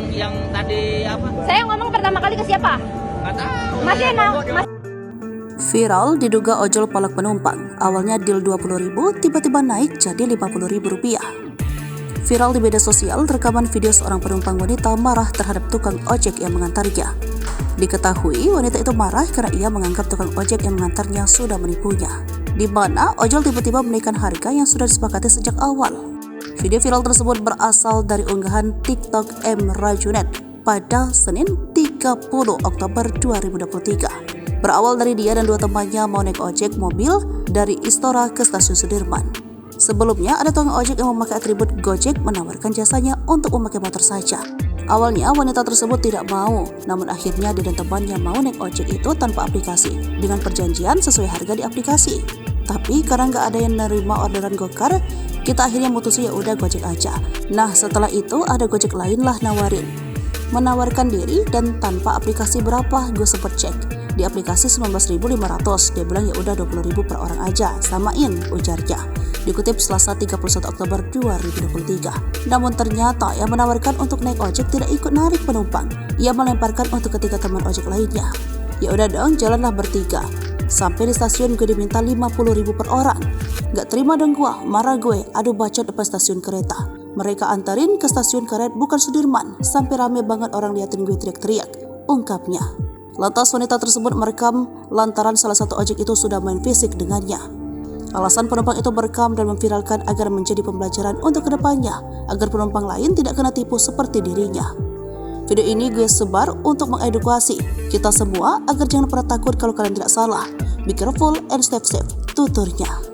yang tadi apa? Saya ngomong pertama kali ke siapa? Nggak tahu. Masih enak. Viral diduga ojol palak penumpang. Awalnya deal 20.000, tiba-tiba naik jadi Rp50.000. Viral di media sosial rekaman video seorang penumpang wanita marah terhadap tukang ojek yang mengantarnya. Diketahui wanita itu marah karena ia menganggap tukang ojek yang mengantarnya sudah menipunya, di mana ojol tiba-tiba menaikkan harga yang sudah disepakati sejak awal. Video viral tersebut berasal dari unggahan TikTok M. Rajunet pada Senin 30 Oktober 2023. Berawal dari dia dan dua temannya mau naik ojek mobil dari Istora ke stasiun Sudirman. Sebelumnya ada tukang ojek yang memakai atribut Gojek menawarkan jasanya untuk memakai motor saja. Awalnya wanita tersebut tidak mau, namun akhirnya dia dan temannya mau naik ojek itu tanpa aplikasi dengan perjanjian sesuai harga di aplikasi. Tapi karena nggak ada yang nerima orderan Gokar, kita akhirnya mutusin ya udah Gojek aja. Nah setelah itu ada Gojek lain lah menawarkan diri dan tanpa aplikasi berapa gue sempet cek. Di aplikasi 19.500, dia bilang ya udah 20.000 per orang aja, samain ujarnya. Dikutip Selasa 31 Oktober 2023. Namun ternyata yang menawarkan untuk naik ojek tidak ikut narik penumpang. Ia melemparkan untuk ketiga teman ojek lainnya. Ya udah dong, jalanlah bertiga. Sampai di stasiun gue diminta 50.000 per orang. Gak terima dong gua, marah gue, adu bacot depan stasiun kereta. Mereka antarin ke stasiun karet bukan Sudirman, sampai rame banget orang liatin gue teriak-teriak, ungkapnya. Lantas wanita tersebut merekam lantaran salah satu ojek itu sudah main fisik dengannya. Alasan penumpang itu merekam dan memviralkan agar menjadi pembelajaran untuk kedepannya, agar penumpang lain tidak kena tipu seperti dirinya. Video ini gue sebar untuk mengedukasi kita semua agar jangan pernah takut kalau kalian tidak salah. Be careful and stay safe, tuturnya.